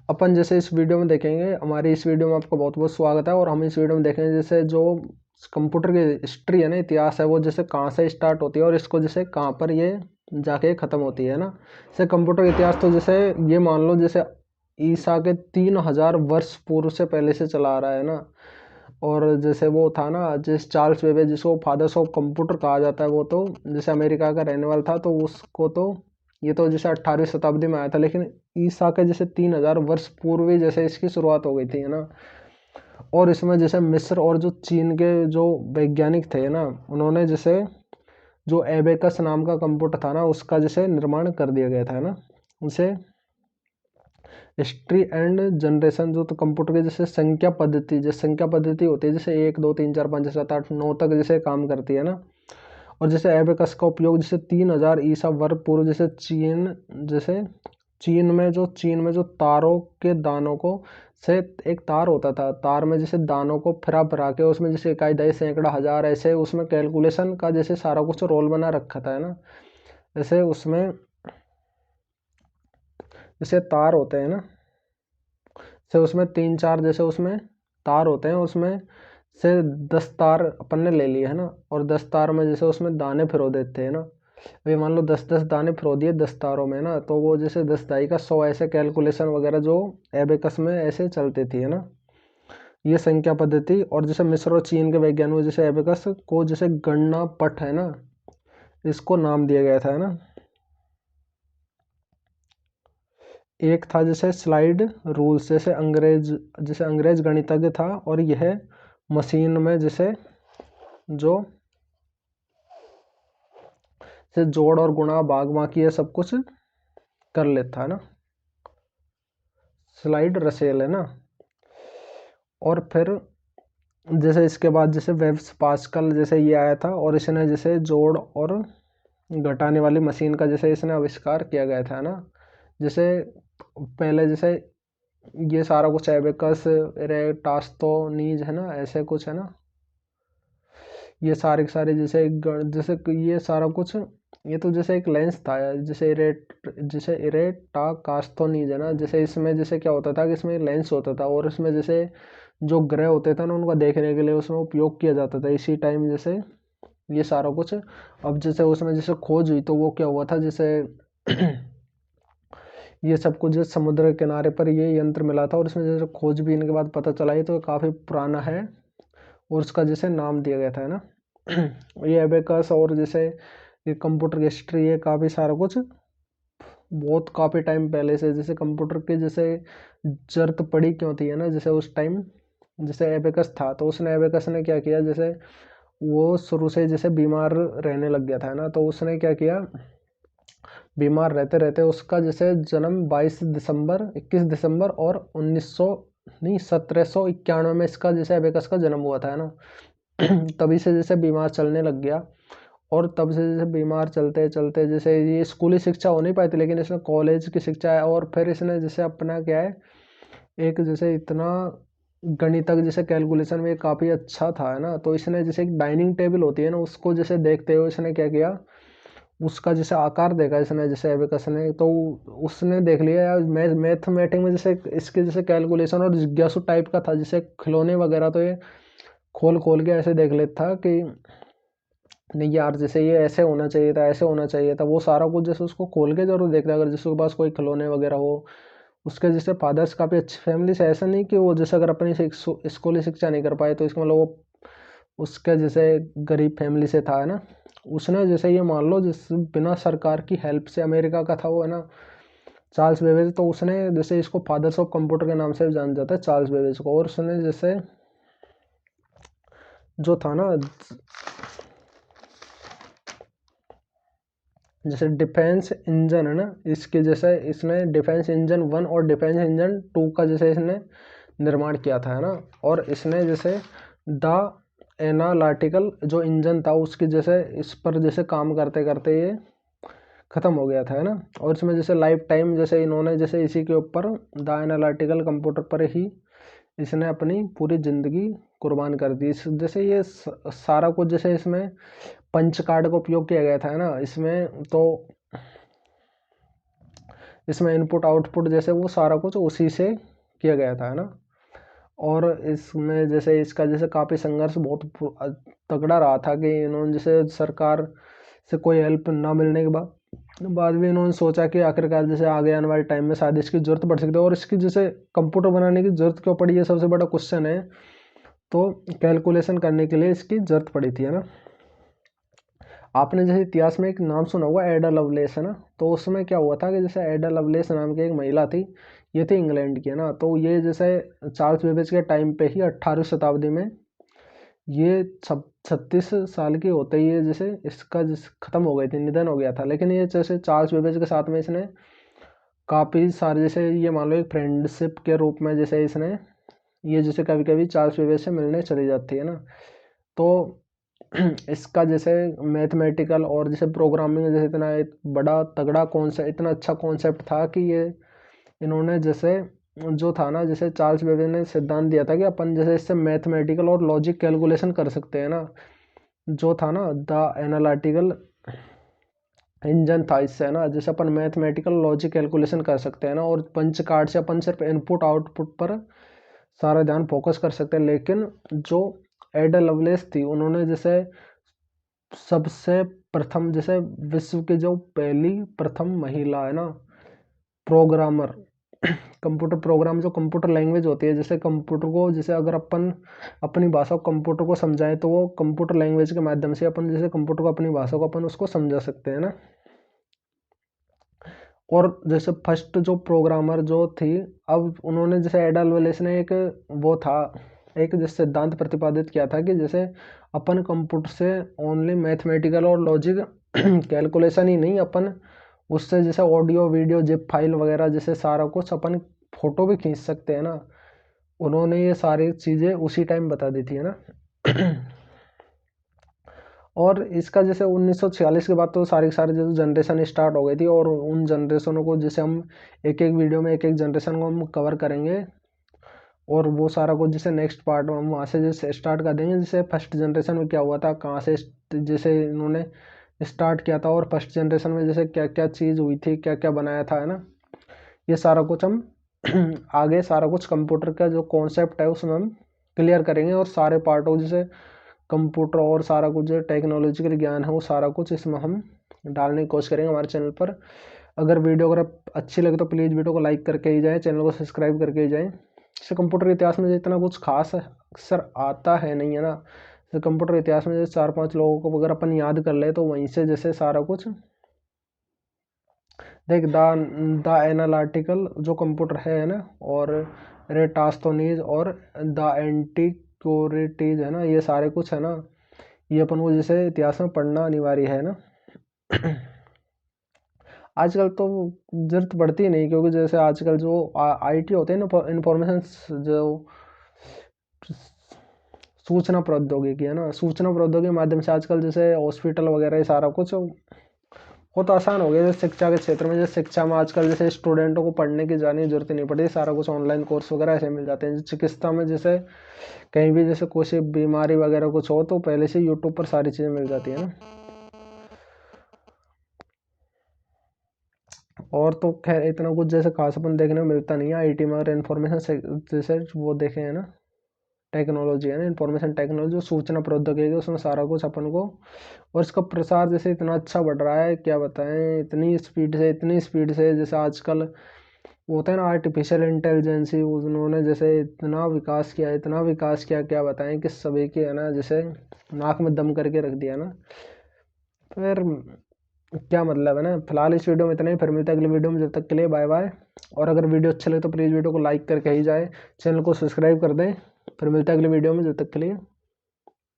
अपन जैसे इस वीडियो में देखेंगे, हमारी इस वीडियो में आपका बहुत बहुत स्वागत है। और हम इस वीडियो में देखेंगे जैसे जो कंप्यूटर की हिस्ट्री है ना, इतिहास है, वो जैसे कहाँ से स्टार्ट होती है और इसको जैसे कहाँ पर ये जाके ख़त्म होती है ना। जैसे कंप्यूटर का इतिहास तो जैसे ये मान लो जैसे ईसा के 3000 वर्ष पूर्व से पहले से चला आ रहा है ना। और जैसे वो था ना, जिस चार्ल्स बेबेज जिसको फादर्स ऑफ कंप्यूटर कहा जाता है, वो तो जैसे अमेरिका का रहने वाला था, तो उसको तो ये तो जैसे 18वीं शताब्दी में आया था, लेकिन ईसा के जैसे 3000 वर्ष पूर्व ही जैसे इसकी शुरुआत हो गई थी है ना। और इसमें जैसे मिस्र और जो चीन के जो वैज्ञानिक थे ना, उन्होंने जैसे जो एबेकस नाम का कंप्यूटर था ना, उसका जैसे निर्माण कर दिया गया था ना। उसे हिस्ट्री एंड जनरेशन जो तो कंप्यूटर के जैसे संख्या पद्धति, जैसे संख्या पद्धति होती है जैसे 1 2 3 4 5 7 8 9 तक जैसे काम करती है ना। और जैसे एबेकस का उपयोग जैसे 3000 ईसा वर्ष पूर्व जैसे जैसे चीन में जो तारों के दानों को से एक तार होता था, तार में जैसे दानों को फिरा फिरा के उसमें जैसे इकाई दही सैकड़ा हजार ऐसे उसमें कैलकुलेशन का जैसे सारा कुछ रोल बना रखा था है ना। जैसे उसमें जैसे तार होते हैं ना, से उसमें 3 4 जैसे उसमें तार होते हैं, उसमें से 10 तार अपन ने ले लिए है ना। और 10 तार में जैसे उसमें दाने फिरो देते हैं ना। अभी मान लो 10 10 दाने फिरो दिए 10 तारों में ना, तो वो जैसे 10 दाई का 100 ऐसे कैलकुलेशन वगैरह जो एबेकस में ऐसे चलती थी है ना। ये संख्या पद्धति। और जैसे मिस्र और चीन के वैज्ञानिकों जैसे एबेकस को जैसे गणना पट है ना, इसको नाम दिया गया था है ना। एक था जैसे स्लाइड रूल्स, जैसे अंग्रेज गणितज्ञ था, और यह मशीन में जैसे जो से जोड़ और गुणा भाग बाकी ये सब कुछ कर लेता है ना। स्लाइड रसेल है ना। और फिर जैसे इसके बाद जैसे वेब्स पास्कल जैसे ये आया था, और इसने जैसे जोड़ और घटाने वाली मशीन का जैसे इसने आविष्कार किया गया था ना। जैसे पहले जैसे ये सारा कुछ एबेकस टास्टोनीज है ना, ऐसे कुछ है ना। ये सारे के सारे जैसे ये सारा कुछ, ये तो जैसे एक लेंस था जैसे इरेटा कास्थोनीज है ना। जैसे इसमें जैसे क्या होता था कि इसमें लेंस होता था, और इसमें जैसे जो ग्रह होते थे ना, उनका देखने के लिए उसमें उपयोग किया जाता था इसी टाइम जैसे ये सारा कुछ। अब जैसे उसमें जैसे खोज हुई, तो वो क्या हुआ था जैसे ये सब कुछ जैसे समुद्र के किनारे पर ये यंत्र मिला था, और इसमें जैसे खोजबीन के बाद पता चला ये तो काफ़ी पुराना है, और उसका जैसे नाम दिया गया था है ना। ये एबेकस और जैसे ये कंप्यूटर की हिस्ट्री है, काफ़ी सारा कुछ बहुत काफ़ी टाइम पहले से जैसे कंप्यूटर के जैसे जरूरत पड़ी क्यों थी है ना। जैसे उस टाइम जैसे एबेकस था, तो उसने एबेकस ने क्या किया, जैसे वो शुरू से जैसे बीमार रहने लग गया था है ना। तो उसने क्या किया, बीमार रहते रहते उसका जैसे जन्म 21 दिसंबर और 1900 नहीं 1791 में इसका जैसे एबेकस का जन्म हुआ था है ना। तभी से जैसे बीमार चलने लग गया, और तब से जैसे बीमार चलते चलते जैसे ये स्कूली शिक्षा हो नहीं पाई थी, लेकिन इसने कॉलेज की शिक्षा है, और फिर इसने जैसे अपना क्या है, एक जैसे इतना गणितज्ञ जैसे कैलकुलेशन में काफ़ी अच्छा था है ना। तो इसने जैसे एक डाइनिंग टेबल होती है ना, उसको जैसे देखते हुए इसने क्या किया, उसका जैसे आकार देखा इसने जैसे एबेकस ने, तो उसने देख लिया यार मैथमेटिक में जैसे इसके जैसे कैलकुलेशन और जिज्ञासु टाइप का था, जैसे खिलौने वगैरह तो ये खोल खोल के ऐसे देख लेता था कि नहीं यार जैसे ये ऐसे होना चाहिए था, ऐसे होना चाहिए था। वो सारा कुछ जैसे उसको खोल के जरूर देखता है, अगर जिसके पास कोई खिलौने वगैरह हो। उसके जैसे फादर्स काफ़ी अच्छी फैमिली से, ऐसा नहीं कि वो जैसे अगर अपनी स्कूली शिक्षा नहीं कर पाए तो इसका मतलब वो उसके जैसे गरीब फैमिली से था है ना। उसने जैसे ये मान लो जिस बिना सरकार की हेल्प से, अमेरिका का था वो है ना, चार्ल्स बेबेज, तो उसने जैसे इसको फादर्स ऑफ कंप्यूटर के नाम से भी जाना जाता है चार्ल्स बेबेज को। और उसने जैसे जो था ना, जैसे डिफेंस इंजन है ना, इसके जैसे इसने डिफेंस इंजन 1 और डिफेंस इंजन 2 का जैसे इसने निर्माण किया था है ना। और इसने जैसे द एनालिटिकल जो इंजन था उसकी जैसे इस पर जैसे काम करते करते ये ख़त्म हो गया था है ना। और इसमें जैसे लाइफ टाइम जैसे इन्होंने जैसे इसी के ऊपर द एनालिटिकल कंप्यूटर पर ही इसने अपनी पूरी ज़िंदगी कुर्बान कर दी। जैसे ये सारा कुछ जैसे इसमें पंच कार्ड का उपयोग किया गया था है ना इसमें। तो इसमें इनपुट आउटपुट जैसे वो सारा कुछ उसी से किया गया था, है ना। और इसमें जैसे इसका जैसे काफ़ी संघर्ष बहुत तगड़ा रहा था कि इन्होंने जैसे सरकार से कोई हेल्प ना मिलने के बाद भी इन्होंने सोचा कि आखिरकार जैसे आगे आने वाले टाइम में शायद इसकी ज़रूरत पड़ सकती है। और इसकी जैसे कंप्यूटर बनाने की ज़रूरत क्यों पड़ी है, सबसे बड़ा क्वेश्चन है। तो कैलकुलेशन करने के लिए इसकी ज़रूरत पड़ी थी, है ना। आपने जैसे इतिहास में एक नाम सुना होगा, एडा लवलेस, है ना। तो उसमें क्या हुआ था कि जैसे एडा लवलेस नाम की एक महिला थी, ये थी इंग्लैंड की, है ना। तो ये जैसे चार्ल्स बेबेज के टाइम पे ही 18वीं शताब्दी में ये 36 साल की होते ही जैसे इसका ख़त्म हो गई थी, निधन हो गया था। लेकिन ये जैसे चार्ल्स बेबेज के साथ में इसने काफ़ी सारे जैसे ये मान लो एक फ्रेंडशिप के रूप में जैसे इसने ये जैसे कभी कभी चार्ल्स बेबेज से मिलने चली जाती है ना। तो इसका जैसे मैथमेटिकल और जैसे प्रोग्रामिंग जैसे इतना एक बड़ा तगड़ा कॉन्सेप्ट, इतना अच्छा कॉन्सेप्ट था कि ये इन्होंने जैसे जो था ना, जैसे चार्ल्स बेबेज ने सिद्धांत दिया था कि अपन जैसे इससे मैथमेटिकल और लॉजिक कैलकुलेशन कर सकते हैं ना, जो था ना द एनालिटिकल इंजन था इससे, है ना। जैसे अपन मैथमेटिकल लॉजिक कैलकुलेशन कर सकते हैं ना, और पंच कार्ड से अपन सिर्फ इनपुट आउटपुट पर सारा ध्यान फोकस कर सकते हैं। लेकिन जो एडा लवलेस थी, उन्होंने जैसे सबसे प्रथम जैसे विश्व की जो पहली प्रथम महिला, है ना, प्रोग्रामर, कंप्यूटर प्रोग्राम जो कंप्यूटर लैंग्वेज होती है, जैसे कंप्यूटर को जैसे अगर अपन अपनी भाषा को कंप्यूटर को समझाएं तो वो कंप्यूटर लैंग्वेज के माध्यम से अपन जैसे कंप्यूटर को अपनी भाषा को अपन उसको समझा सकते हैं ना। और जैसे फर्स्ट जो प्रोग्रामर जो थी, अब उन्होंने जैसे एडा लवलेस ने एक वो था एक जैसे सिद्धांत प्रतिपादित किया था कि जैसे अपन कंप्यूटर से ओनली मैथमेटिकल और लॉजिक कैलकुलेशन ही नहीं, अपन उससे जैसे ऑडियो वीडियो जिप फाइल वगैरह जैसे सारा कुछ अपन फोटो भी खींच सकते हैं ना। उन्होंने ये सारी चीज़ें उसी टाइम बता दी थी, है ना। और इसका जैसे 1946 के बाद तो सारी सारी जो जनरेशन स्टार्ट हो गई थी, और उन जनरेशनों को जैसे हम एक एक वीडियो में एक एक जनरेशन को हम कवर करेंगे, और वो सारा कुछ जैसे नेक्स्ट पार्ट में हम वहाँ से जैसे स्टार्ट कर देंगे। जैसे फर्स्ट जनरेशन में क्या हुआ था, कहाँ से जैसे इन्होंने स्टार्ट किया था, और फर्स्ट जनरेशन में जैसे क्या क्या चीज़ हुई थी, क्या क्या बनाया था, है ना। ये सारा कुछ हम आगे सारा कुछ कंप्यूटर का जो कॉन्सेप्ट है उसमें हम क्लियर करेंगे, और सारे पार्टों जैसे कंप्यूटर और सारा कुछ जो टेक्नोलॉजिकल ज्ञान है वो सारा कुछ इसमें हम डालने की कोशिश करेंगे हमारे चैनल पर। अगर वीडियो अगर अच्छी लगे तो प्लीज़ वीडियो को लाइक करके ही जाएँ, चैनल को सब्सक्राइब करके ही जाएँ। जैसे कंप्यूटर के इतिहास में इतना कुछ खास अक्सर आता है नहीं, है ना। जैसे कंप्यूटर इतिहास में जैसे 4-5 लोगों को अगर अपन याद कर ले तो वहीं से जैसे सारा कुछ देख द एनालिटिकल जो कंप्यूटर है ना, और रेटास्थोनीज और द एंटीक्योरिटीज, है ना, ये सारे कुछ है ना, ये अपन को जैसे इतिहास में पढ़ना अनिवार्य है ना। आजकल तो जरूरत पड़ती नहीं, क्योंकि जैसे आजकल जो आईटी होते हैं ना, इंफॉर्मेशन जो सूचना प्रौद्योगिकी, है ना, सूचना प्रौद्योगिकी के माध्यम से आजकल जैसे हॉस्पिटल वगैरह ये सारा कुछ बहुत आसान हो गया। जैसे शिक्षा के क्षेत्र में, जैसे शिक्षा में आजकल जैसे स्टूडेंटों को पढ़ने की जाने की जरूरत नहीं पड़ती, सारा कुछ ऑनलाइन कोर्स वगैरह ऐसे मिल जाते हैं। चिकित्सा में जैसे कहीं भी जैसे कुछ बीमारी वगैरह कुछ हो तो पहले से यूट्यूब पर सारी चीज़ें मिल जाती है ना। और तो खैर इतना कुछ जैसे खास अपन देखने को मिलता नहीं है आईटी में, और इन्फॉर्मेशन जैसे वो देखे हैं ना, टेक्नोलॉजी है ना, इंफॉर्मेशन टेक्नोलॉजी जो सूचना प्रौद्योगिकी उसमें सारा कुछ अपन को, और इसका प्रसार जैसे इतना अच्छा बढ़ रहा है, क्या बताएं, इतनी स्पीड से जैसे आजकल वो होता है ना आर्टिफिशियल इंटेलिजेंस, उन्होंने जैसे इतना विकास किया, क्या बताएं, कि सभी के है ना जैसे नाक में दम करके रख दिया ना। फिर क्या मतलब है ना। फिलहाल इस वीडियो में इतना ही, फिर मिलता है अगले वीडियो में, जब तक के लिए बाय बाय। और अगर वीडियो अच्छा लगे तो प्लीज़ वीडियो को लाइक करके ही जाए, चैनल को सब्सक्राइब कर दें। फिर मिलता है अगले वीडियो में, जब तक के लिए।